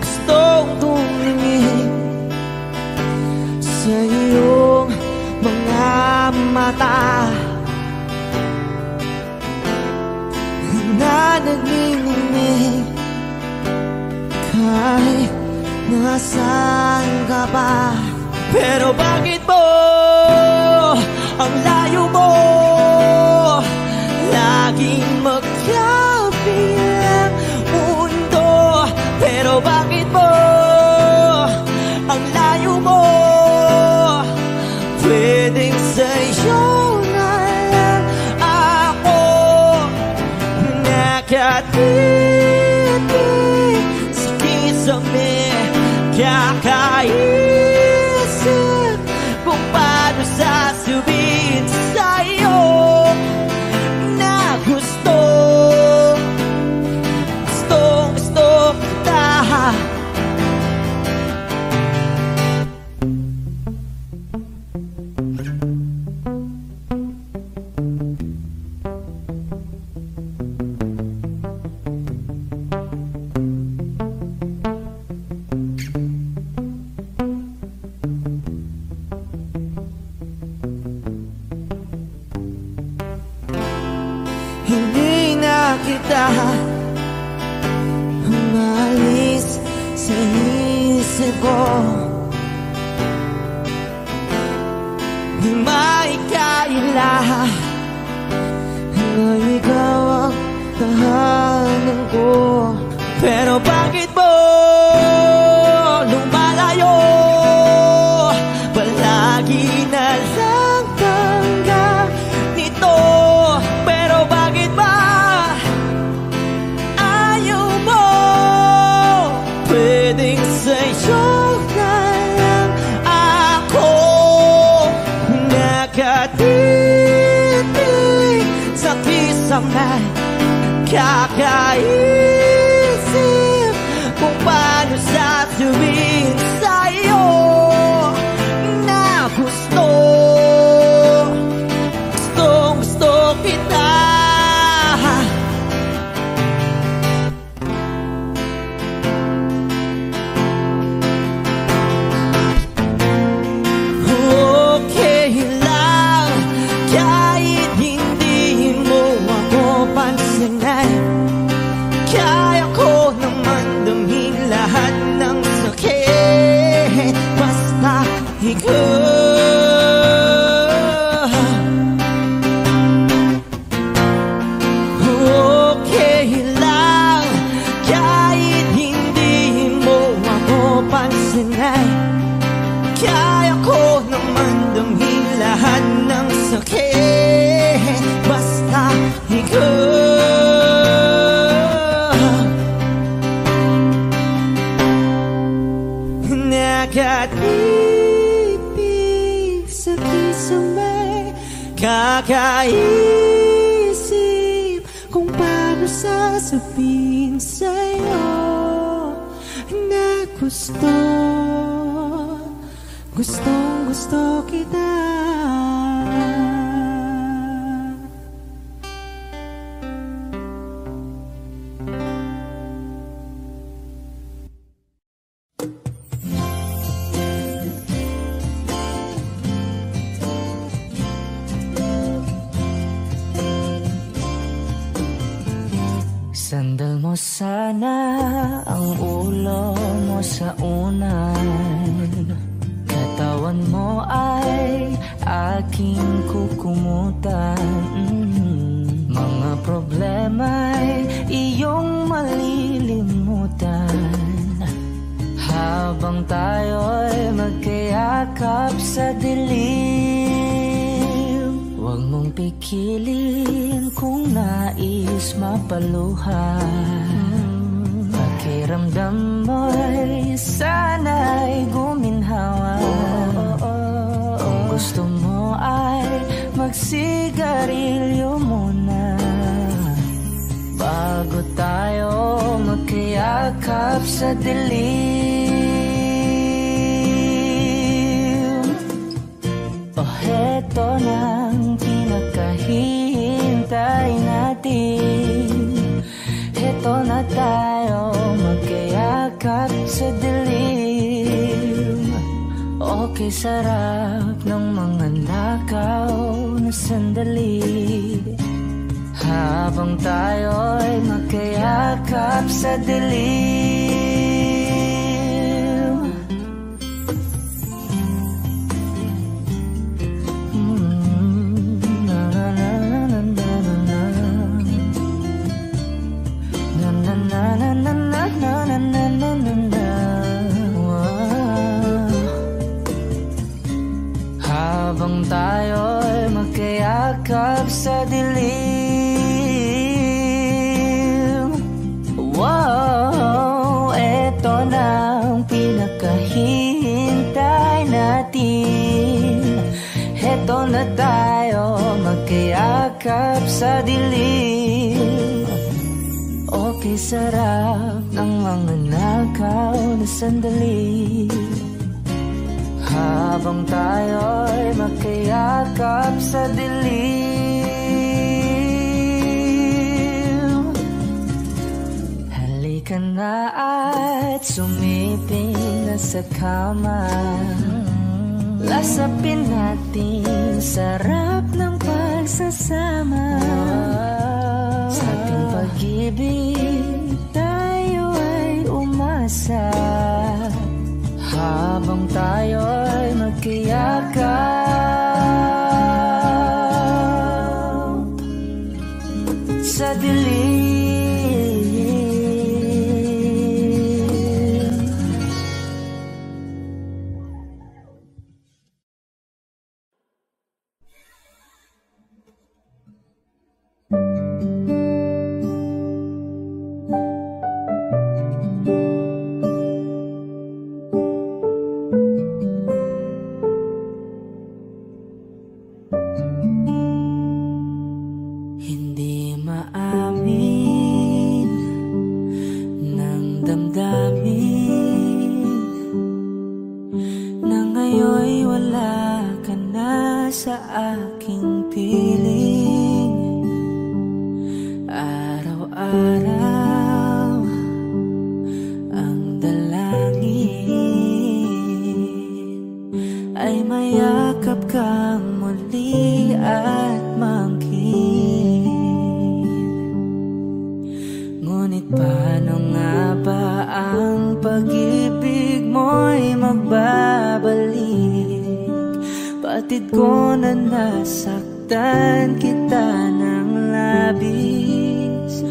Gustong tumingin sa iyong mga mata na nagniningning kahit nasaan ka pa. Pero bakit mo ang layo mo laging magkabilang mundo? Pero bakit mo ang layo mo? Pwedeng sa'yo na lang ako nakatitig sa kisame. Kakaisip kung paano sasabihin sa'yo na gusto kita. Hindi na kita umalis sa isip ko. Di maikaila na ikaw ang tahanan ko. Pero bakit mo lumalayo? Palagi na lang hanggang nito. Pero bakit ba ayaw mo? Pwedeng sa'yo na lang ako nakatitig sa kisame. Kakaisip kung paano sasabihin sa'yo na gusto kita. Okay lang kahit hindi mo ako pansinin. Paano sasabihin sa'yo na gustong gusto kita? Sandal mo sana ang ulo mo sa unan, katawan mo ay aking kukumutan. Mga problema'y iyong malilimutan habang tayo'y magkayakap sa dilim. Huwag mong pikilin kung nais mapaluhan. Pakiramdam mo'y sana'y guminhawa. Kung gusto mo ay magsigarilyo muna bago tayo magkayakap sa dilim. Heto nang pinakahihintay natin. Heto na tayo magkayakap sa dilim. Okay, sarap ng mga nakaw na sandali habang tayo'y magkayakap sa dilim. Habang tayo'y magkayakap sa dilim. Wow, eto na ang pinakahihintay natin. Eto na tayo magkayakap sa dilim. Okay, sarap ng mga nakaw na sandali habang tayo'y magkayakap sa dilim. Halika na at sumiping na sa kama. Lasapin natin sarap ng pagsasama. Sa ating pag-ibig tayo ay umasa habang tayo'y magkayakap sa dilim. Batid ko na nasaktan kita ng labis,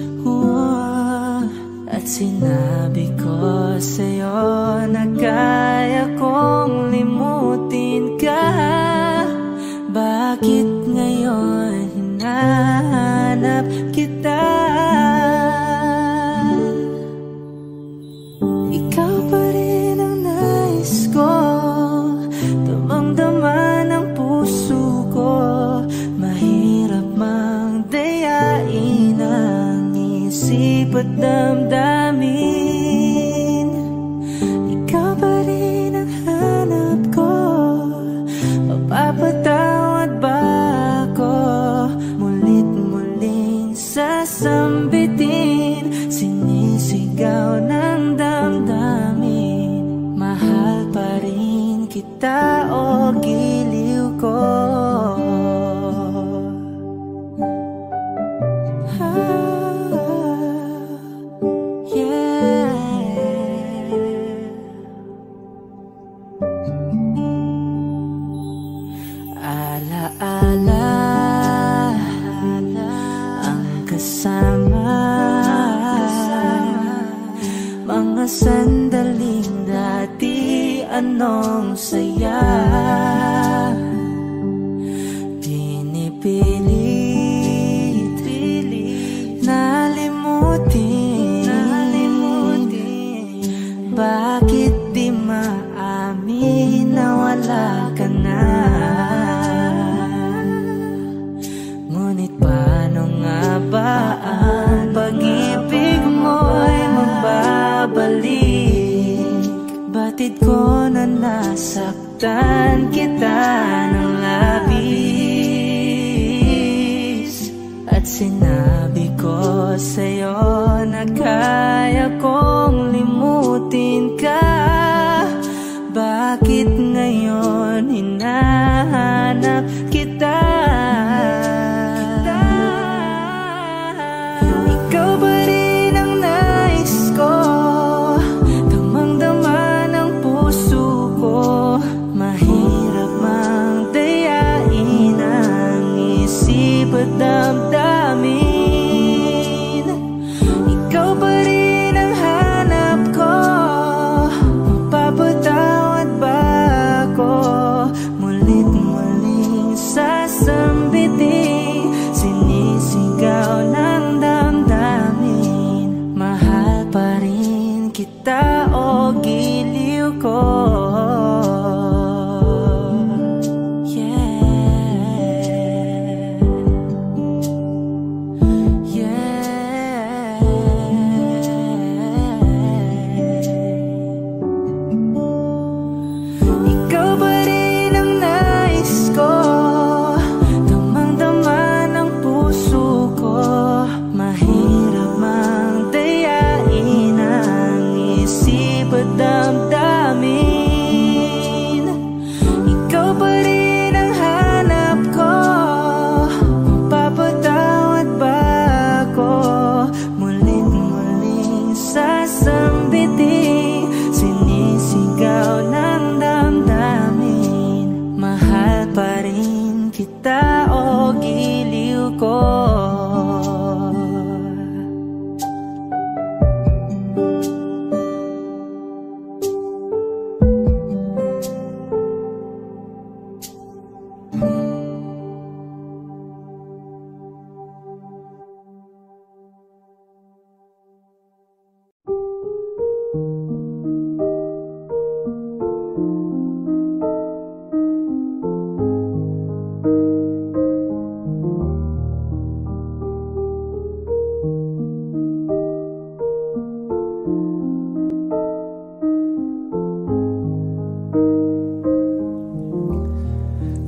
at sinabi ko sa'yo na kaya kong limutin ka. Bakit ngayon hinahanap kita? Ikaw pa rin ang nais ko, damang-dama ng puso ko. Mahirap mang dayain ang isip at damdamin. Ikaw pa rin ang hanap ko. Mapapatawad ba ako? Mulit muling sasambitin, sinisigaw ng damdamin. Mahal pa rin kita o giliw ko. Mga sandaling dati, anong saya. Pinipilit nalimutin. Bakit di maamin na wala ka na? Ngunit paano nga ba ang pag-ibig mo'y magbabalik? Batid ko na nasaktan kita ng labis, at sinabi ko sa'yo na kaya kong limutin ka. Bakit ngayon hinahanap kita? Ikaw ba rin ang nais ko? Damang-dama ng puso ko. Mahirap mang dayain ang isip at damdamin. Ikaw ba rin ang hanap ko? Mapapatawad ba ako? Mulit-muling sasambitin, sinisigaw ng damdamin. Mahal pa rin kita o giliw ko. Ikaw ba rin ang nais ko? Damang-dama ng puso ko. Mahirap mang dayain ang isip at damdamin. Ikaw ba rin ang hanap ko? Mapapatawad ba ako? Mulit-muling sasambitin, sinisigaw ng damdamin. Mahal pa rin kita o giliw ko.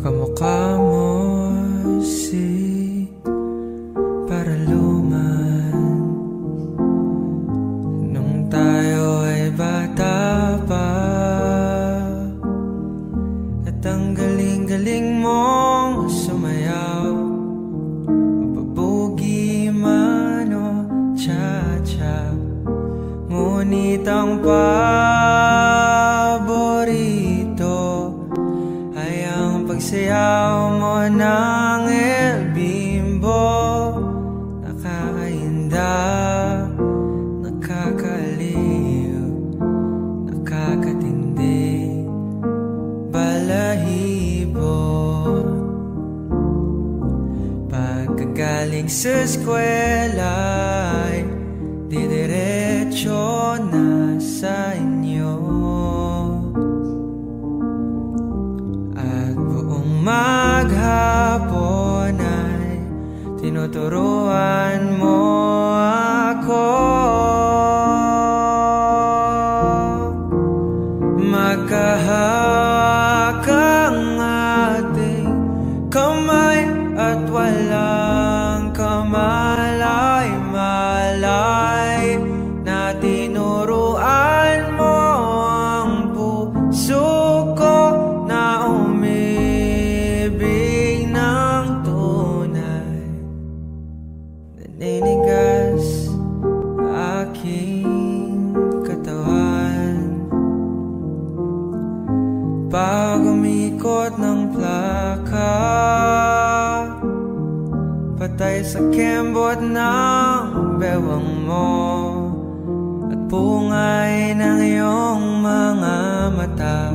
Kamukha mo si Paraluman nung tayo ay bata pa, at ang galing-galing mong sumayaw, mapabugi man o cha-cha. Ngunit ang paborito ay ang pagsayaw mo ng El Bimbo. Nakakainda, nakakaliw, nakakatindi, balahibo. Pagkagaling sa eskwela ay didiretso na sa inyo, at buong maghapon ay tinuturuan mo ako ko magkahawak ang ating kamay at walang kamalay-malay na tinuruan mo ang puso ko na umibig ng tunay. Naninigas aking katawan pag umikot ng plaka, patay sa kembot ng bewang mo at pungay ng iyong mga mata.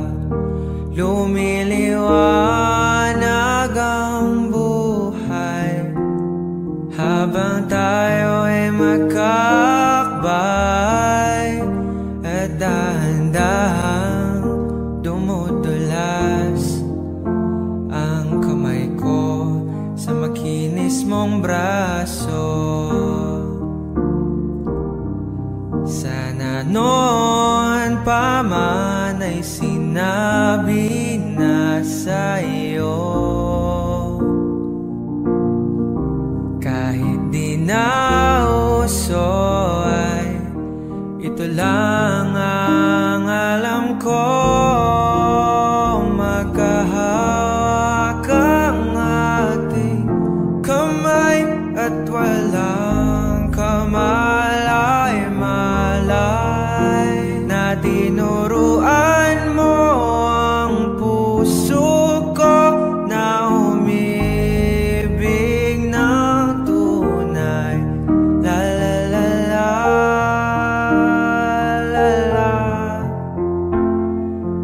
Lumiliwanag ang buhay habang tayo ay magkakbay at dahan-dahan dumudulas ang kamay ko sa makinis mong braso. Sana noon pa man ay sinabi na sa'yo, kahit di na uso ay ito lang ang alam ko. Magkahawak ang ating kamay at walang kamalay-malay na tinuruan mo ang puso ko na umibig ng tunay. La la la la la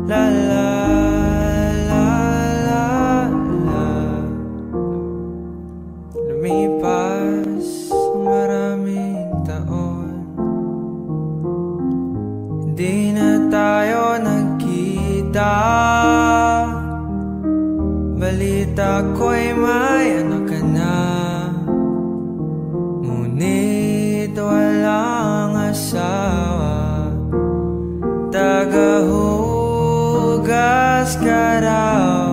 la la la. Lumipas maraming taon, di na tayo nagkita. Balita ko'y may anak ka na, ngunit walang asawa. Tagahugas ka raw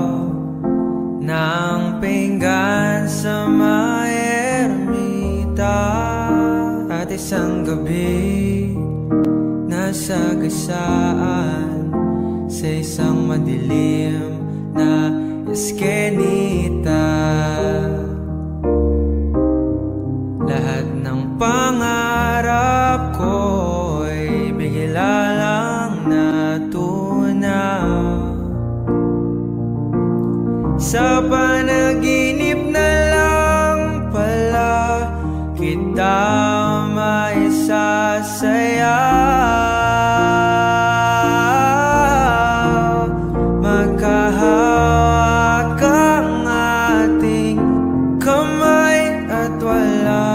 ng pinggan sa may ermita. At isang gabi nasa gasaan sa isang madilim na eskenita. Lahat ng pangarap ko'y bigla lang natunaw. Sa panaginip na lang pala kita maisasayaw. Magkahawak ang ating kamay at wala